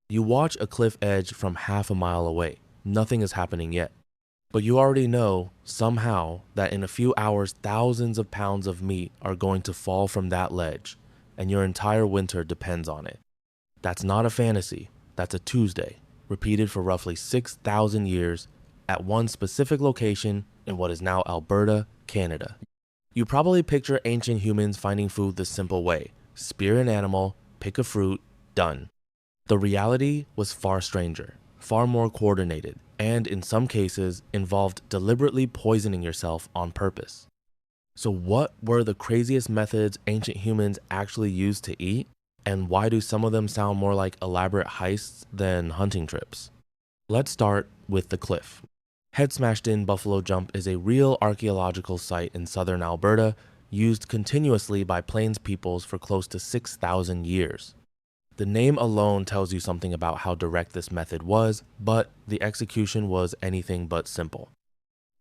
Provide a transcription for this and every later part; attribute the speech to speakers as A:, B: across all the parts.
A: You watch a cliff edge from half a mile away. Nothing is happening yet. But you already know, somehow, that in a few hours, thousands of pounds of meat are going to fall from that ledge, and your entire winter depends on it. That's not a fantasy. That's a Tuesday, repeated for roughly 6,000 years at one specific location in what is now Alberta, Canada. You probably picture ancient humans finding food the simple way: spear an animal, pick a fruit, done. The reality was far stranger, far more coordinated, and in some cases involved deliberately poisoning yourself on purpose. So what were the craziest methods ancient humans actually used to eat? And why do some of them sound more like elaborate heists than hunting trips? Let's start with the cliff. Head Smashed In Buffalo Jump is a real archaeological site in southern Alberta, used continuously by Plains peoples for close to 6,000 years. The name alone tells you something about how direct this method was, but the execution was anything but simple.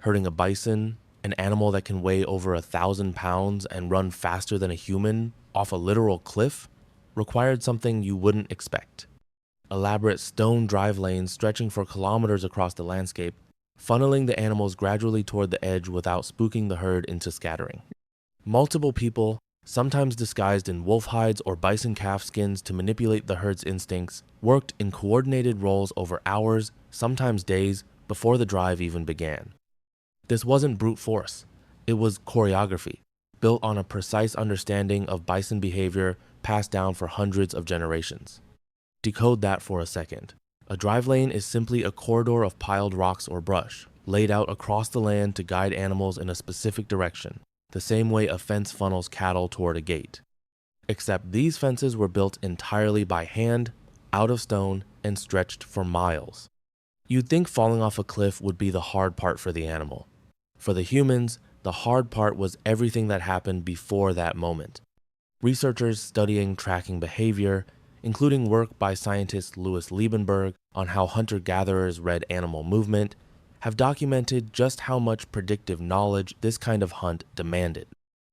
A: Herding a bison, an animal that can weigh over 1,000 pounds and run faster than a human, off a literal cliff, required something you wouldn't expect. Elaborate stone drive lanes stretching for kilometers across the landscape, funneling the animals gradually toward the edge without spooking the herd into scattering. Multiple people, sometimes disguised in wolf hides or bison calf skins to manipulate the herd's instincts, worked in coordinated roles over hours, sometimes days, before the drive even began. This wasn't brute force. It was choreography, built on a precise understanding of bison behavior passed down for hundreds of generations. Decode that for a second. A drive lane is simply a corridor of piled rocks or brush, laid out across the land to guide animals in a specific direction, the same way a fence funnels cattle toward a gate. Except these fences were built entirely by hand, out of stone, and stretched for miles. You'd think falling off a cliff would be the hard part for the animal. For the humans, the hard part was everything that happened before that moment. Researchers studying tracking behavior, including work by scientist Louis Liebenberg on how hunter-gatherers read animal movement, have documented just how much predictive knowledge this kind of hunt demanded.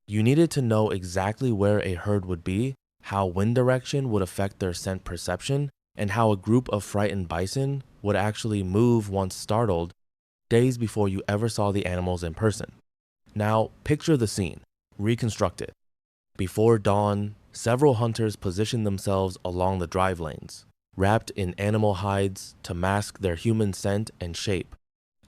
A: You needed to know exactly where a herd would be, how wind direction would affect their scent perception, and how a group of frightened bison would actually move once startled, days before you ever saw the animals in person. Now, picture the scene. Reconstruct it. Before dawn, several hunters positioned themselves along the drive lanes, wrapped in animal hides to mask their human scent and shape.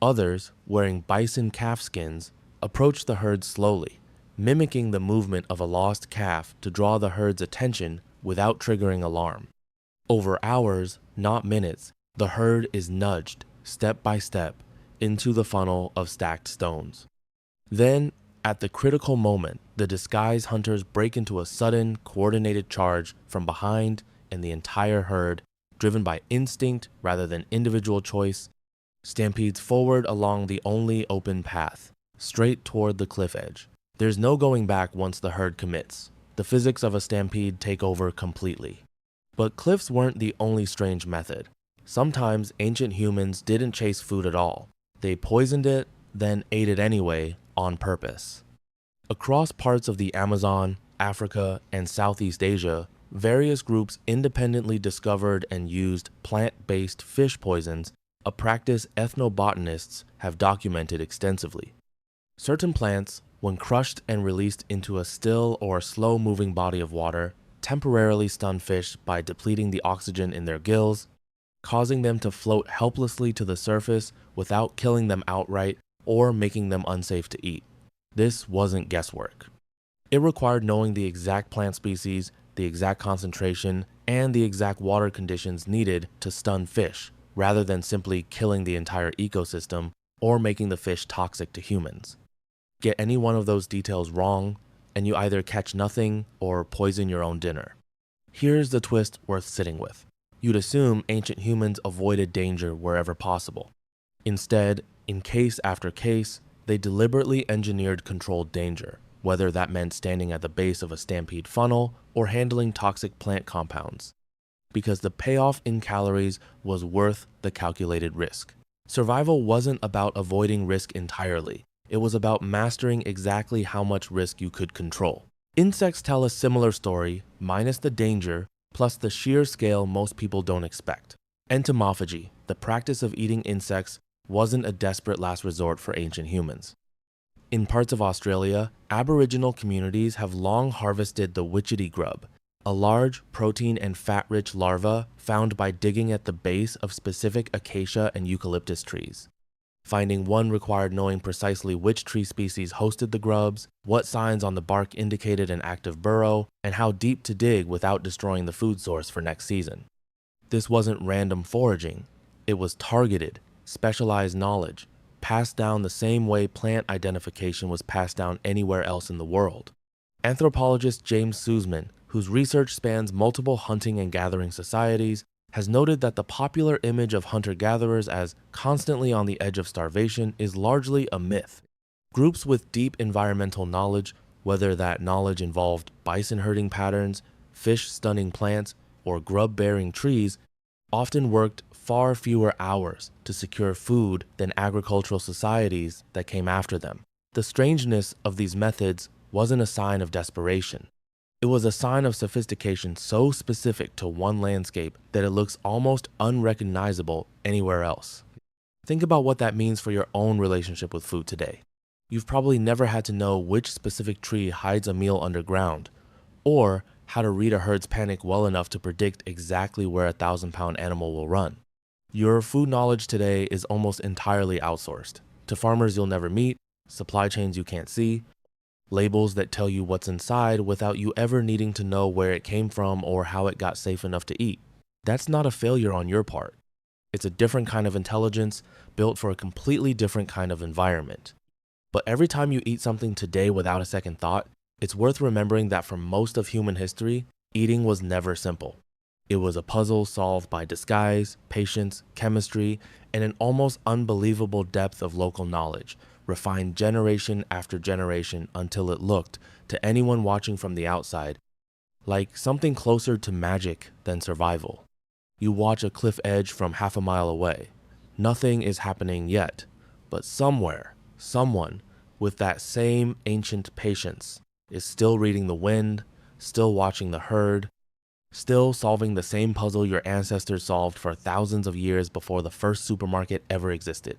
A: Others, wearing bison calf skins, approached the herd slowly, mimicking the movement of a lost calf to draw the herd's attention without triggering alarm. Over hours, not minutes, the herd is nudged, step by step, into the funnel of stacked stones. Then, at the critical moment, the disguised hunters break into a sudden, coordinated charge from behind, and the entire herd, driven by instinct rather than individual choice, stampedes forward along the only open path, straight toward the cliff edge. There's no going back once the herd commits. The physics of a stampede take over completely. But cliffs weren't the only strange method. Sometimes ancient humans didn't chase food at all. They poisoned it, then ate it anyway, on purpose. Across parts of the Amazon, Africa, and Southeast Asia, various groups independently discovered and used plant-based fish poisons, a practice ethnobotanists have documented extensively. Certain plants, when crushed and released into a still or slow-moving body of water, temporarily stun fish by depleting the oxygen in their gills, causing them to float helplessly to the surface without killing them outright or making them unsafe to eat. This wasn't guesswork. It required knowing the exact plant species, the exact concentration, and the exact water conditions needed to stun fish, rather than simply killing the entire ecosystem or making the fish toxic to humans. Get any one of those details wrong, and you either catch nothing or poison your own dinner. Here's the twist worth sitting with. You'd assume ancient humans avoided danger wherever possible. Instead, in case after case, they deliberately engineered controlled danger, whether that meant standing at the base of a stampede funnel or handling toxic plant compounds, because the payoff in calories was worth the calculated risk. Survival wasn't about avoiding risk entirely. It was about mastering exactly how much risk you could control. Insects tell a similar story, minus the danger, plus the sheer scale most people don't expect. Entomophagy, the practice of eating insects, wasn't a desperate last resort for ancient humans. In parts of Australia, Aboriginal communities have long harvested the witchetty grub, a large, protein and fat-rich larva found by digging at the base of specific acacia and eucalyptus trees. Finding one required knowing precisely which tree species hosted the grubs, what signs on the bark indicated an active burrow, and how deep to dig without destroying the food source for next season. This wasn't random foraging. It was targeted, specialized knowledge, passed down the same way plant identification was passed down anywhere else in the world. Anthropologist James Sussman, whose research spans multiple hunting and gathering societies, has noted that the popular image of hunter-gatherers as constantly on the edge of starvation is largely a myth. Groups with deep environmental knowledge, whether that knowledge involved bison herding patterns, fish stunning plants, or grub-bearing trees, often worked far fewer hours to secure food than agricultural societies that came after them. The strangeness of these methods wasn't a sign of desperation. It was a sign of sophistication so specific to one landscape that it looks almost unrecognizable anywhere else. Think about what that means for your own relationship with food today. You've probably never had to know which specific tree hides a meal underground, or how to read a herd's panic well enough to predict exactly where a 1,000-pound animal will run. Your food knowledge today is almost entirely outsourced to farmers you'll never meet, supply chains you can't see, labels that tell you what's inside without you ever needing to know where it came from or how it got safe enough to eat. That's not a failure on your part. It's a different kind of intelligence built for a completely different kind of environment. But every time you eat something today without a second thought, it's worth remembering that for most of human history, eating was never simple. It was a puzzle solved by disguise, patience, chemistry, and an almost unbelievable depth of local knowledge, refined generation after generation until it looked, to anyone watching from the outside, like something closer to magic than survival. You watch a cliff edge from half a mile away. Nothing is happening yet, but somewhere, someone with that same ancient patience is still reading the wind, still watching the herd, still solving the same puzzle your ancestors solved for thousands of years before the first supermarket ever existed.